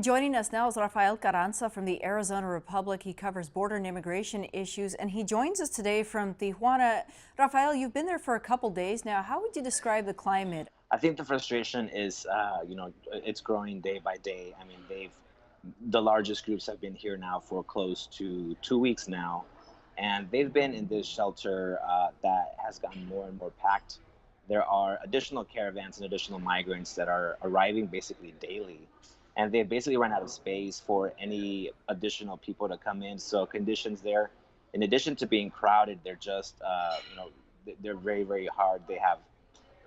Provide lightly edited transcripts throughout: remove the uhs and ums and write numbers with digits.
Joining us now is Rafael Carranza from the Arizona Republic. He covers border and immigration issues, and he joins us today from Tijuana. Rafael, you've been there for a couple days now. How would you describe the climate? I think the frustration is, it's growing day by day. I mean, the largest groups have been here now for close to 2 weeks now, and they've been in this shelter that has gotten more and more packed. There are additional caravans and additional migrants that are arriving basically daily, and they've basically run out of space for any additional people to come in. So conditions there, in addition to being crowded, they're just, they're very, very hard. They have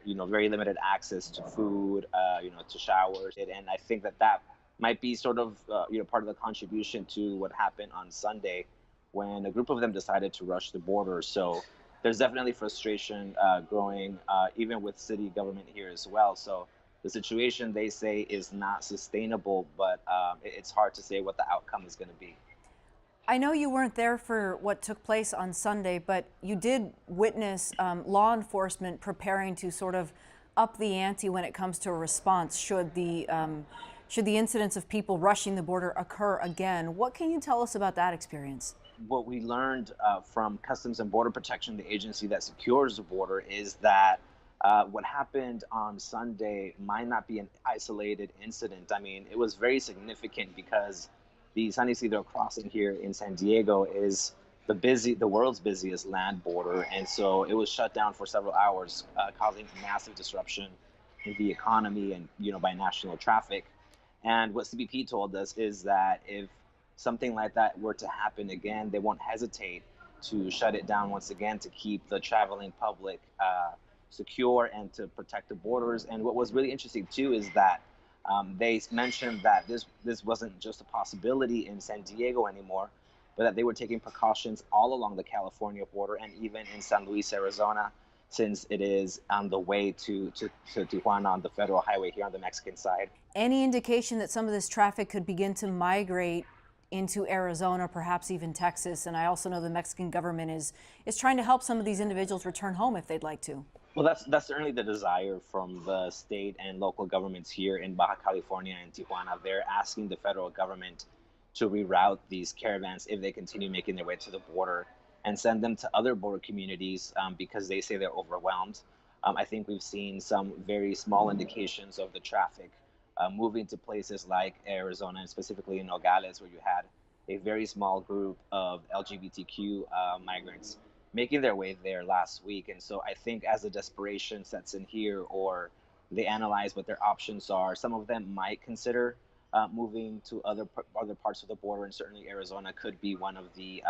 very limited access to food, to showers. And I think that might be sort of, part of the contribution to what happened on Sunday when a group of them decided to rush the border. So there's definitely frustration growing, even with city government here as well. So the situation, they say, is not sustainable, but it's hard to say what the outcome is going to be. I know you weren't there for what took place on Sunday, but you did witness law enforcement preparing to sort of up the ante when it comes to a response should the incidents of people rushing the border occur again. What can you tell us about that experience? What we learned from Customs and Border Protection, the agency that secures the border, is that what happened on Sunday might not be an isolated incident. I mean, it was very significant because the San Isidro crossing here in San Diego is the world's busiest land border, and so it was shut down for several hours, causing massive disruption in the economy and by national traffic. And what CBP told us is that if something like that were to happen again, they won't hesitate to shut it down once again to keep the traveling public secure and to protect the borders. And what was really interesting too is that they mentioned that this wasn't just a possibility in San Diego anymore, but that they were taking precautions all along the California border and even in San Luis, Arizona, since it is on the way to Tijuana on the federal highway here on the Mexican side. Any indication that some of this traffic could begin to migrate into Arizona, perhaps even Texas? And I also know the Mexican government is trying to help some of these individuals return home if they'd like to. Well, that's certainly the desire from the state and local governments here in Baja California and Tijuana. They're asking the federal government to reroute these caravans if they continue making their way to the border and send them to other border communities because they say they're overwhelmed. I think we've seen some very small indications of the traffic moving to places like Arizona, and specifically in Nogales, where you had a very small group of LGBTQ migrants making their way there last week. And so I think as the desperation sets in here, or they analyze what their options are, some of them might consider moving to other parts of the border, and certainly Arizona could be one of the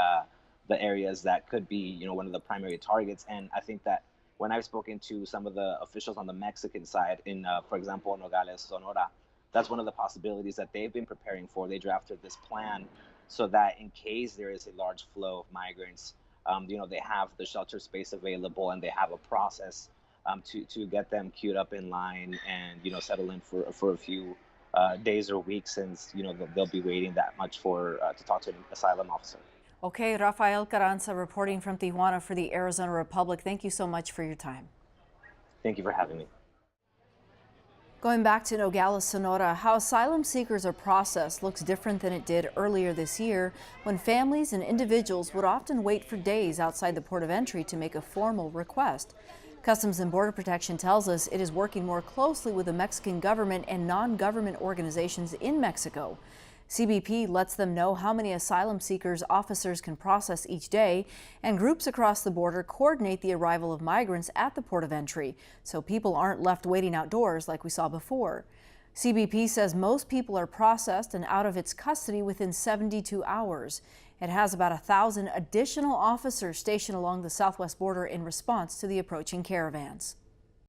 areas that could be one of the primary targets. And I think that when I've spoken to some of the officials on the Mexican side in, for example, Nogales, Sonora, that's one of the possibilities that they've been preparing for. They drafted this plan so that in case there is a large flow of migrants, they have the shelter space available, and they have a process to get them queued up in line and settle in for a few days or weeks, since they'll be waiting that much to talk to an asylum officer. Okay, Rafael Carranza reporting from Tijuana for the Arizona Republic. Thank you so much for your time. Thank you for having me. Going back to Nogales, Sonora, how asylum seekers are processed looks different than it did earlier this year, when families and individuals would often wait for days outside the port of entry to make a formal request. Customs and Border Protection tells us it is working more closely with the Mexican government and non-government organizations in Mexico. CBP lets them know how many asylum seekers officers can process each day, and groups across the border coordinate the arrival of migrants at the port of entry, so people aren't left waiting outdoors like we saw before. CBP says most people are processed and out of its custody within 72 hours. It has about 1,000 additional officers stationed along the southwest border in response to the approaching caravans.